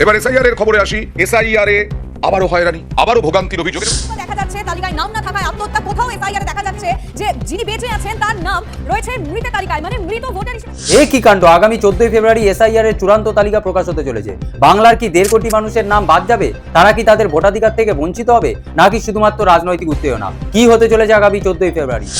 এবার এসআইআর এর খবরে আসি। এসআইআর এ আবারও হয়রানি, আবারও ভোগান্তির অভিযোগ। দেখা যাচ্ছে তালিকায় নাম না থাকায় আত্মহত্যা, কোথাও এসআইআর দেখা যাচ্ছে যে যিনি বেঁচে আছেন তার নাম রয়েছে মৃতের তালিকায়, মানে মৃত ভোটার হিসেবে। এই কি কাণ্ড! আগামী 14 ফেব্রুয়ারি এসআইআর এর চূড়ান্ত তালিকা প্রকাশ হতে চলেছে। বাংলার কি 1.5 কোটি মানুষের নাম বাদ যাবে? তারা কি তাদের ভোটাধিকার থেকে বঞ্চিত হবে, নাকি শুধুমাত্র রাজনৈতিক উত্তেজনা? কি হতে চলেছে আগামী 14 ফেব্রুয়ারি?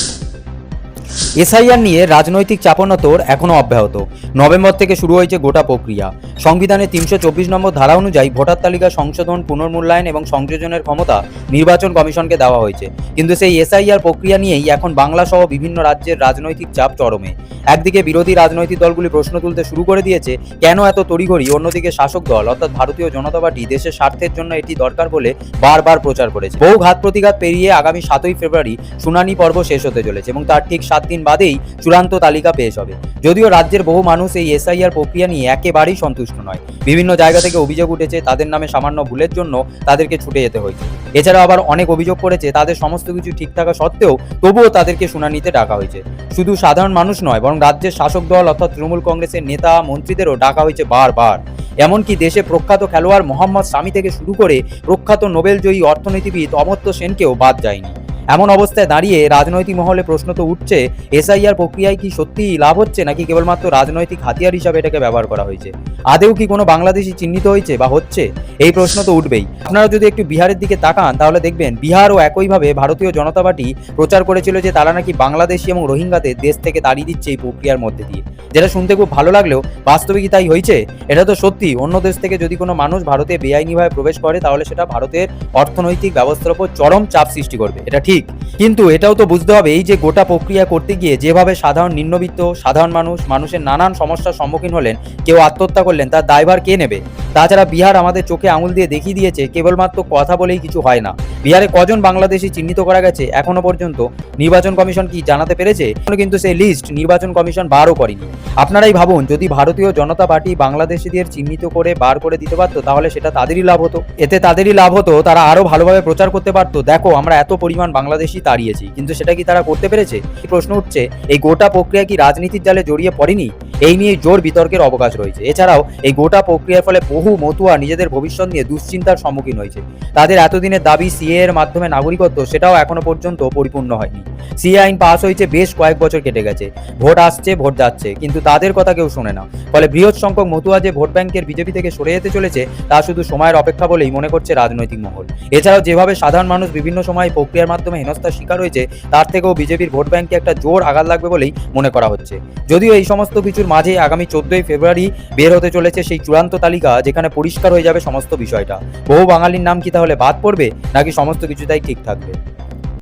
এসআইআর নিয়ে রাজনৈতিক চাপানোতর এখনও অব্যাহত। নভেম্বর থেকে শুরু হয়েছে গোটা প্রক্রিয়া। সংবিধানের 324 নম্বর ধারা অনুযায়ী ভোটার তালিকা সংশোধন, পুনর্মূল্যায়ন এবং সংযোজনের ক্ষমতা নির্বাচন কমিশনকে দেওয়া হয়েছে। কিন্তু সেই এসআইআর প্রক্রিয়া নিয়েই এখন বাংলা সহ বিভিন্ন রাজ্যের রাজনৈতিক চাপ চরমে। একদিকে বিরোধী রাজনৈতিক দলগুলি প্রশ্ন তুলতে শুরু করে দিয়েছে কেন এত তড়িঘড়ি, অন্যদিকে শাসক দল অর্থাৎ ভারতীয় জনতা পার্টি দেশের স্বার্থের জন্য এটি দরকার বলে বারবার প্রচার করেছে। বহু ঘাত প্রতিঘাত পেরিয়ে আগামী 7ই ফেব্রুয়ারি শুনানি পর্ব শেষ হতে চলেছে এবং তার ঠিক 7 দিন বাদেই চূড়ান্ত তালিকা পেশ হবে। যদিও রাজ্যের বহু মানুষ এই এসআইআর প্রক্রিয়া নিয়ে একেবারেই সন্তুষ্ট নয়। বিভিন্ন জায়গা থেকে অভিযোগ উঠেছে তাদের নামে সামান্য ভুলের জন্য তাদেরকে ছুটে যেতে হয়েছে। এছাড়াও আবার অনেক অভিযোগ করেছে তাদের সমস্ত কিছু ঠিক থাকা সত্ত্বেও তবুও তাদেরকে শুনানিতে ডাকা হয়েছে। শুধু সাধারণ মানুষ নয়, বরং রাজ্যের শাসক দল অর্থাৎ তৃণমূল কংগ্রেসের নেতা মন্ত্রীদেরও ডাকা হয়েছে বারবার। এমনকি দেশে প্রখ্যাত খেলোয়াড় মোহাম্মদ শামি থেকে শুরু করে প্রখ্যাত নোবেলজয়ী অর্থনীতিবিদ অমর্ত্য সেনকেও বাদ যায়নি। এমন অবস্থায় দাঁড়িয়ে রাজনৈতিক মহলে প্রশ্ন তো উঠছে, এসআইআর প্রক্রিয়ায় কি সত্যিই লাভ হচ্ছে, নাকি কেবলমাত্র রাজনৈতিক হাতিয়ার হিসাবে এটাকে ব্যবহার করা হয়েছে? আদেও কি কোনো বাংলাদেশি চিহ্নিত হয়েছে বা হচ্ছে? এই প্রশ্ন তো উঠবেই। আপনারা যদি একটু বিহারের দিকে তাকান তাহলে দেখবেন বিহারও একইভাবে ভারতীয় জনতা পার্টি প্রচার করেছিল যে তারা নাকি বাংলাদেশি এবং রোহিঙ্গাদের দেশ থেকে তাড়িয়ে দিচ্ছে এই প্রক্রিয়ার মধ্যে দিয়ে, যেটা শুনতে খুব ভালো লাগলেও বাস্তবে কি তাই হয়েছে? এটা তো সত্যি। অন্য দেশ থেকে যদি কোনো মানুষ ভারতে বেআইনিভাবে প্রবেশ করে তাহলে সেটা ভারতের অর্থনৈতিক ব্যবস্থার উপর চরম চাপ সৃষ্টি করবে, এটা ঠিক। কিন্তু এটাও তো বুঝতে হবে এই যে গোটা প্রক্রিয়া করতে গিয়ে যেভাবে সাধারণ নিম্নবিত্ত সাধারণ মানুষের নানান সমস্যার সম্মুখীন হলেন, কেউ আত্মহত্যা করলেন, তার দায়ভার কে নেবে? তাছাড়া বিহার আমাদের চোখে আঙুল দিয়ে দেখিয়ে দিয়েছে কেবলমাত্র কথা বলেই কিছু হয় না। বিহারে কজন বাংলাদেশি চিহ্নিত করা গেছে এখনো পর্যন্ত নির্বাচন কমিশন কি জানাতে পেরেছে? কিন্তু সেই লিস্ট নির্বাচন কমিশন বারও করেনি। আপনারাই ভাবুন, যদি ভারতীয় জনতা পার্টি বাংলাদেশিদের চিহ্নিত করে বার করে দিতে পারতো তাহলে সেটা তাদেরই লাভ হতো। এতে তাদেরই লাভ হতো, তারা আরো ভালোভাবে প্রচার করতে পারতো, দেখো আমরা এত পরিমাণ বাংলাদেশি তাড়িয়েছি। কিন্তু সেটা কি তারা করতে পেরেছে? প্রশ্ন উঠছে, এই গোটা প্রক্রিয়া কি রাজনীতির জালে জড়িয়ে পড়েনি? এই নিয়ে জোর বিতর্কের অবকাশ রয়েছে। এছাড়াও এই গোটা প্রক্রিয়ার ফলে বহু মতুয়া নিজেদের ভবিষ্যৎ নিয়ে দুশ্চিন্তার সম্মুখীন হয়েছে। তাদের এতদিনের দাবি সিএ এর মাধ্যমে নাগরিকত্ব, সেটাও এখনো পর্যন্ত পরিপূর্ণ হয়নি। সিএ আইন পাস হয়েছে, বেশ কয়েক বছর কেটে গেছে, ভোট আসছে ভোট যাচ্ছে, কিন্তু তাদের কথা কেউ শোনে না। ফলে বৃহৎ সংখ্যক মতুয়া যে ভোট ব্যাংকের বিজেপি থেকে সরে যেতে চলেছে তা শুধু সময়ের অপেক্ষা বলেই মনে করছে রাজনৈতিক মহল। এছাড়াও যেভাবে সাধারণ মানুষ বিভিন্ন সময় প্রক্রিয়ার মাধ্যমে হেনস্থার শিকার হয়েছে, তার থেকেও বিজেপির ভোট ব্যাংকে একটা জোর আঘাত লাগবে বলেই মনে করা হচ্ছে। যদিও এই সমস্ত কিছুর মাঝে আগামী 14ই ফেব্রুয়ারি বের হতে চলেছে সেই চূড়ান্ত তালিকা, যেখানে পরিষ্কার হয়ে যাবে সমস্ত বিষয়টা। বহু বাঙালির নাম কি তাহলে বাদ পড়বে, নাকি সমস্ত কিছুটাই ঠিক থাকবে?